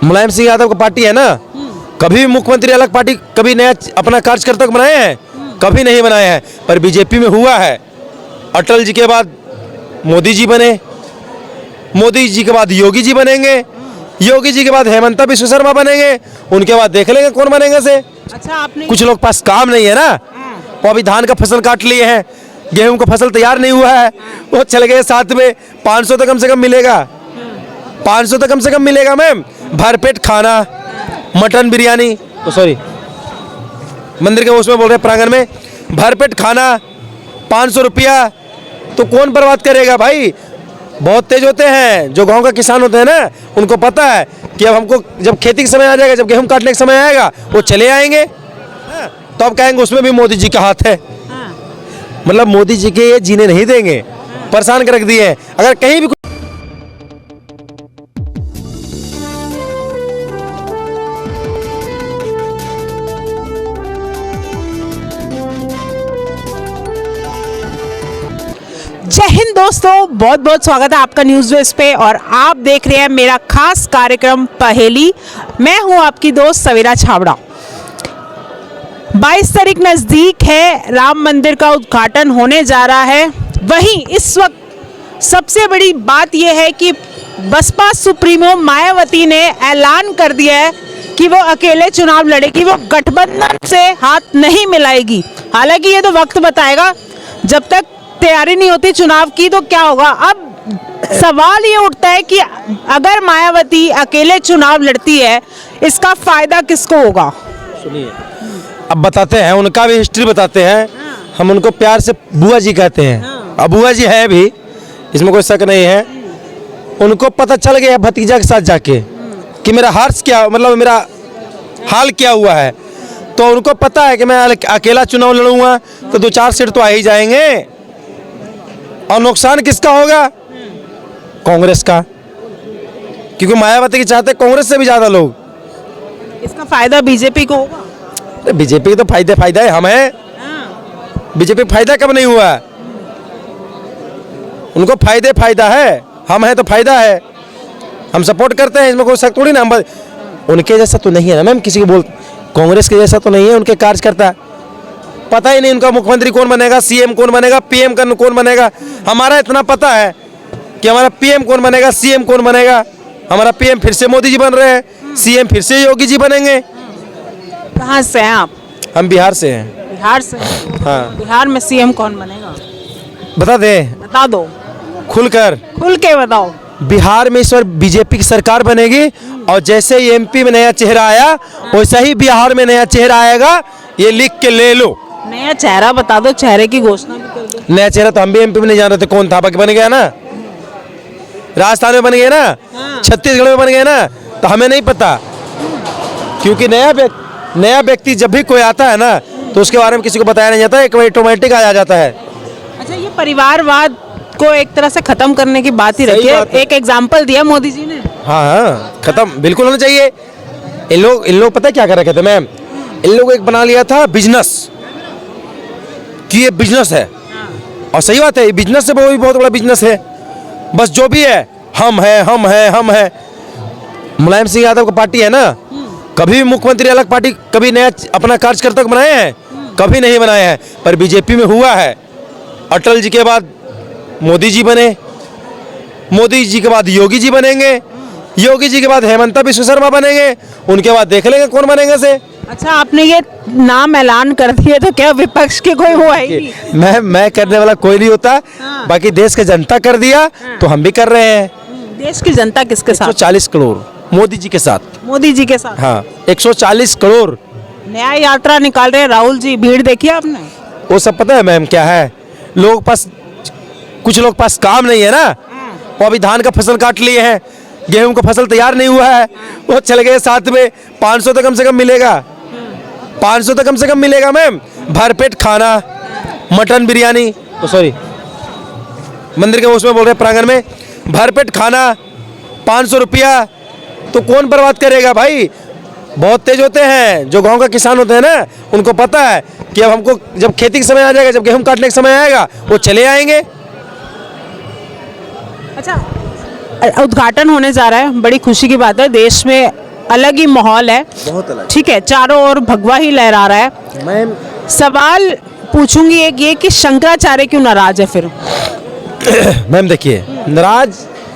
मुलायम सिंह यादव का पार्टी है ना, कभी मुख्यमंत्री अलग पार्टी कभी नया अपना कार्यकर्ता को बनाए हैं? कभी नहीं बनाए हैं। पर बीजेपी में हुआ है। अटल जी के बाद मोदी जी बने, मोदी जी के बाद योगी जी बनेंगे, योगी जी के बाद हेमंता बिश्व शर्मा बनेंगे, उनके बाद देख लेंगे कौन बनेंगे से। अच्छा, आपने कुछ लोग पास काम नहीं है ना, वो अभी धान का फसल काट लिए हैं, गेहूं का फसल तैयार नहीं हुआ है, वो चले गए साथ में। 500 तो कम से कम मिलेगा, 500 तो कम से कम मिलेगा मैम। भरपेट खाना, मटन बिरयानी, तो सॉरी मंदिर के उसमें बोल रहे प्रांगण में, भरपेट खाना 500 रुपया, तो कौन बर्बाद करेगा भाई? बहुत तेज होते हैं जो गांव का किसान होते हैं ना, उनको पता है कि अब हमको जब खेती का समय आ जाएगा, जब गेहूं काटने का समय आएगा, वो चले आएंगे। तो अब कहेंगे उसमें भी मोदी जी का हाथ है। मतलब मोदी जी के ये जीने नहीं देंगे, परेशान कर रख दिए हैं। अगर कहीं भी जय हिंद दोस्तों, बहुत बहुत स्वागत है आपका न्यूज़ वेस्ट पे। और आप देख रहे हैं मेरा खास कार्यक्रम पहेली। मैं हूं आपकी दोस्त सवेरा छाबड़ा। 22 तारीख नज़दीक है, राम मंदिर का उद्घाटन होने जा रहा है। वहीं इस वक्त सबसे बड़ी बात यह है कि बसपा सुप्रीमो मायावती ने ऐलान कर दिया है कि वो अकेले चुनाव लड़ेगी, वो गठबंधन से हाथ नहीं मिलाएगी। हालांकि ये तो वक्त बताएगा, जब तक तैयारी नहीं होती चुनाव की तो क्या होगा। अब सवाल ये उठता है कि अगर मायावती अकेले चुनाव लड़ती है, इसका फायदा किसको होगा? सुनिए, अब बताते हैं, उनका भी हिस्ट्री बताते हैं। हम उनको प्यार से बुआ जी कहते हैं। अब बुआ जी है भी, इसमें कोई शक नहीं है। उनको पता चल गया भतीजा के साथ जाके कि मेरा हार्स क्या, मतलब मेरा हाल क्या हुआ है। तो उनको पता है कि मैं अकेला चुनाव लड़ूंगा तो 2-4 सीट तो आ ही जाएंगे, और नुकसान किसका होगा? कांग्रेस का, क्योंकि मायावती की चाहते कांग्रेस से भी ज्यादा लोग। इसका फायदा बीजेपी को होगा। बीजेपी तो फायदा है, हम हैं। बीजेपी फायदा कब नहीं हुआ? उनको फायदा है, हम हैं तो फायदा है। हम सपोर्ट करते हैं, इसमें कोई शक थोड़ी ना। हम उनके जैसा तो नहीं है ना मैम, किसी को बोल कांग्रेस के जैसा तो नहीं है उनके कार्यकर्ता। पता ही नहीं उनका मुख्यमंत्री कौन बनेगा, सीएम कौन बनेगा, पीएम कौन बनेगा। हमारा इतना पता है कि हमारा पीएम कौन बनेगा, सीएम कौन बनेगा। हमारा पीएम फिर से मोदी जी बन रहे हैं, सीएम फिर से योगी जी बनेंगे। कहाँ से हैं आप? हम बिहार से हैं। बिहार से? हाँ। बिहार में सीएम कौन बनेगा? बता दें? बता दो, खुलकर, खुल के बताओ। बिहार में इस बार बीजेपी की सरकार बनेगी, और जैसे एमपी में नया चेहरा आया वैसा ही बिहार में नया चेहरा आएगा। ये लिख के ले लो। नया चेहरा बता दो, चेहरे की घोषणा भी कर दो। नया चेहरा तो हम भी एमपी में नहीं जान रहे थे कौन था, बाकी बन गया ना, राजस्थान में बन गया ना, छत्तीसगढ़ में बन गया ना, तो हमें नहीं पता। क्योंकि नया व्यक्ति जब भी कोई आता है ना, तो उसके बारे में किसी को बताया नहीं जाता, एक ऑटोमेटिक आ जाता है। अच्छा, ये परिवारवाद को एक तरह से खत्म करने की बात ही रखी है। एक एग्जाम्पल दिया मोदी जी ने। हाँ, खत्म बिल्कुल होना चाहिए। इन लोग पता है क्या कर रखे थे मैम? इन लोग एक बना लिया था बिजनेस, कि ये बिजनेस है। और सही बात है, ये बिजनेस से वो भी बहुत बड़ा बिजनेस है। बस जो भी है, हम है। मुलायम सिंह यादव का पार्टी है ना, कभी मुख्यमंत्री अलग पार्टी कभी नया अपना कार्यकर्ता को बनाए हैं? कभी नहीं बनाए हैं। पर बीजेपी में हुआ है। अटल जी के बाद मोदी जी बने, मोदी जी के बाद योगी जी बनेंगे, योगी जी के बाद हेमंता बिश्व शर्मा बनेंगे, उनके बाद देख लेंगे कौन बनेंगे से। अच्छा, आपने ये नाम ऐलान कर दिया तो क्या विपक्ष के कोई हुआ ही? मैं करने वाला कोई नहीं होता। बाकी देश की जनता कर दिया तो हम भी कर रहे हैं। देश की जनता किसके साथ? 140 करोड़ मोदी जी के साथ। मोदी जी के साथ? हाँ, 140 करोड़। न्याय यात्रा निकाल रहे हैं राहुल जी, भीड़ देखी आपने? वो सब पता है मैम क्या है, लोग पास कुछ लोग पास काम नहीं है ना, वो अभी धान का फसल काट लिए हैं, गेहूं का फसल तैयार नहीं हुआ है, वो चले गए साथ में। 500 तो कम से कम मिलेगा, 500 तो कम से कम मिलेगा मैम। भरपेट खाना, मटन बिरयानी, तो सॉरी मंदिर के उसमें बोल रहे प्रांगण में, भरपेट खाना 500 रुपया, तो कौन बर्बाद करेगा भाई? बहुत तेज होते हैं जो गांव का किसान होते हैं ना, उनको पता है कि अब हमको जब खेती का समय आ जाएगा, जब गेहूं काटने का समय आएगा, वो चले आएंगे। अच्छा, उद्घाटन होने जा रहा है, बड़ी खुशी की बात है। देश में अलग ही माहौल है, बहुत अलग। ठीक है, चारों ओर भगवा ही लहरा रहा है। मैम सवाल पूछूंगी एक ये कि शंकराचार्य क्यों नाराज है फिर? मैम देखिए, नाराज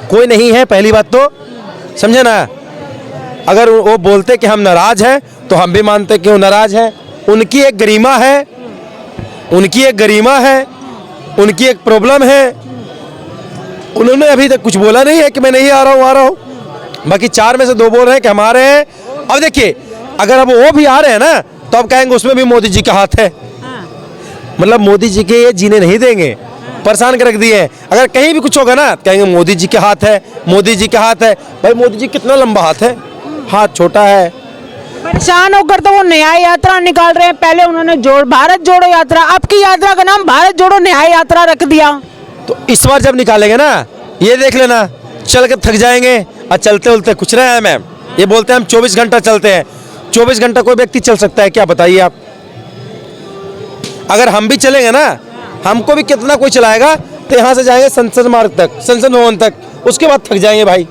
कोई नहीं है, पहली बात तो समझे ना। अगर वो बोलते कि हम नाराज हैं तो हम भी मानते कि वो नाराज है। उनकी एक गरिमा है, उनकी एक गरिमा है, उनकी एक प्रॉब्लम है। उन्होंने अभी तक कुछ बोला नहीं है कि मैं नहीं आ रहा हूँ, आ रहा हूँ। बाकी 4 में से 2 बोल रहे हैं कि हम आ रहे हैं। अब देखिए, अगर अब वो भी आ रहे हैं ना तो अब कहेंगे उसमें भी मोदी जी का हाथ है। मतलब मोदी जी के ये जीने नहीं देंगे, परेशान कर रख दिए हैं। अगर कहीं भी कुछ होगा ना कहेंगे मोदी जी के हाथ है, मोदी जी के हाथ है। भाई मोदी जी कितना लंबा हाथ है, हाथ छोटा है। परेशान होकर तो वो न्याय यात्रा निकाल रहे हैं। पहले उन्होंने भारत जोड़ो यात्रा, अब की यात्रा का नाम भारत जोड़ो न्याय यात्रा रख दिया। तो इस बार जब निकालेंगे ना, ये देख लेना, चल के थक जाएंगे और चलते उलते कुछ रहे हैं। मैम ये बोलते हैं हम 24 घंटा चलते हैं। 24 घंटा कोई व्यक्ति चल सकता है क्या, बताइए आप? अगर हम भी चलेंगे ना, हमको भी कितना कोई चलाएगा। तो यहाँ से जाएंगे संसद मार्ग तक, संसद भवन तक, उसके बाद थक जाएंगे भाई।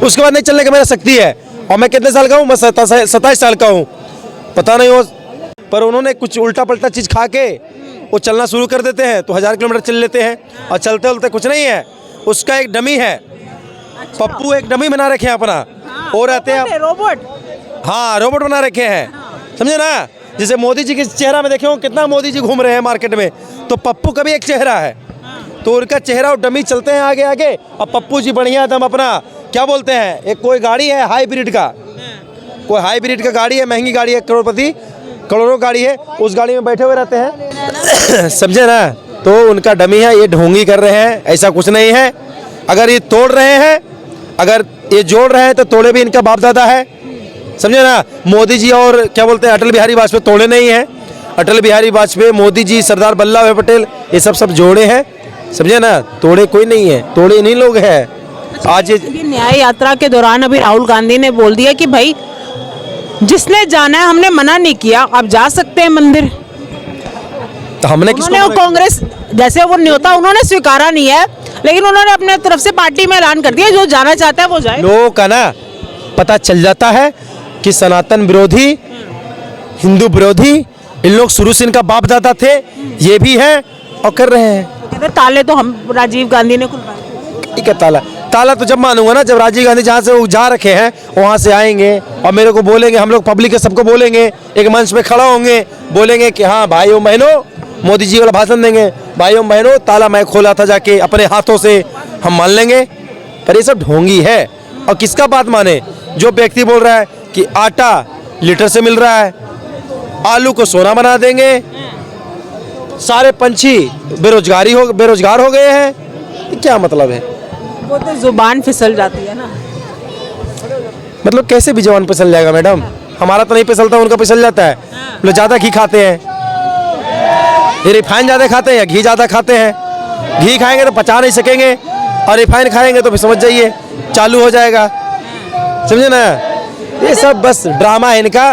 उसके बाद नहीं चलने का मेरा शक्ति है। और मैं कितने साल का हूँ? मैं 27 साल का हूँ। पता नहीं हो, पर उन्होंने कुछ उल्टा पलटा चीज़ खा के वो चलना शुरू कर देते हैं तो 1000 किलोमीटर चल लेते हैं और चलते उलते कुछ नहीं है। उसका एक डमी है, पप्पू एक डमी बना रखे हैं अपना, वो रहते हैं रोबोट। हाँ, रोबोट बना रखे हैं, समझे ना। जैसे मोदी जी के चेहरा में देखे हो कितना मोदी जी घूम रहे हैं मार्केट में, तो पप्पू का भी एक चेहरा है। तो उनका चेहरा और डमी चलते हैं आगे आगे, और पप्पू जी बढ़िया एकदम अपना क्या बोलते हैं, एक कोई गाड़ी है हाइब्रिड का, कोई हाइब्रिड का गाड़ी है, महंगी गाड़ी है, करोड़पति करोड़ों गाड़ी है, उस गाड़ी में बैठे हुए रहते हैं। समझे ना। तो उनका डमी है, ये ढोंगी कर रहे हैं, ऐसा कुछ नहीं है। अगर ये तोड़ रहे हैं, अगर ये जोड़ रहे हैं तो तोड़े भी इनका बाप दादा है, समझे ना। मोदी जी और क्या बोलते हैं अटल बिहारी वाजपेयी तोड़े नहीं हैं। अटल बिहारी वाजपेयी, मोदी जी, सरदार वल्लभ भाई पटेल, ये सब जोड़े हैं, समझे ना। तोड़े कोई नहीं है, तोड़े इन्हीं लोग हैं। आज ये न्याय यात्रा के दौरान अभी राहुल गांधी ने बोल दिया कि भाई जिसने जाना है, हमने मना नहीं किया, आप जा सकते हैं मंदिर। तो हमने किसको उन्होंने वो कांग्रेस जैसे वो न्योता उन्होंने स्वीकारा नहीं है, लेकिन उन्होंने अपने तरफ से पार्टी में ऐलान कर दिया जो जाना चाहता है वो जाए। लोगों का ना पता चल जाता है कि सनातन विरोधी, हिंदू विरोधी, इन लोग शुरू से इनका बाप दादा थे, ये भी हैं और कर रहे हैं। कहते ताले तो हम राजीव गांधी ने खुलवाए। ठीक है, ताला ताला तो जब मानूंगा ना, जब राजीव गांधी जहाँ से वो जा रखे हैं वहाँ से आएंगे और मेरे को बोलेंगे, हम लोग पब्लिक के सबको बोलेंगे, एक मंच पे खड़ा होंगे, बोलेंगे कि हाँ भाइयों बहनों, मोदी जी वाला भाषण देंगे, भाइयों बहनों ताला मैं खोला था जाके अपने हाथों से, हम मान लेंगे। पर ये सब ढोंगी है। और किसका बात माने? जो व्यक्ति बोल रहा है कि आटा लीटर से मिल रहा है, आलू को सोना बना देंगे, सारे पंछी बेरोजगार हो गए हैं, क्या मतलब है? वो तो जुबान फिसल जाती है ना। मतलब कैसे भी जवान फिसल जाएगा मैडम? हमारा तो नहीं फिसलता, उनका फिसल जाता है। लोग ज़्यादा घी खाते हैं, ये रिफाइन ज़्यादा खाते हैं या घी ज़्यादा खाते हैं। घी खाएंगे तो पचा नहीं सकेंगे और रिफाइन खाएंगे तो फिर समझ जाइए चालू हो जाएगा, समझे ना। ये सब बस ड्रामा है इनका।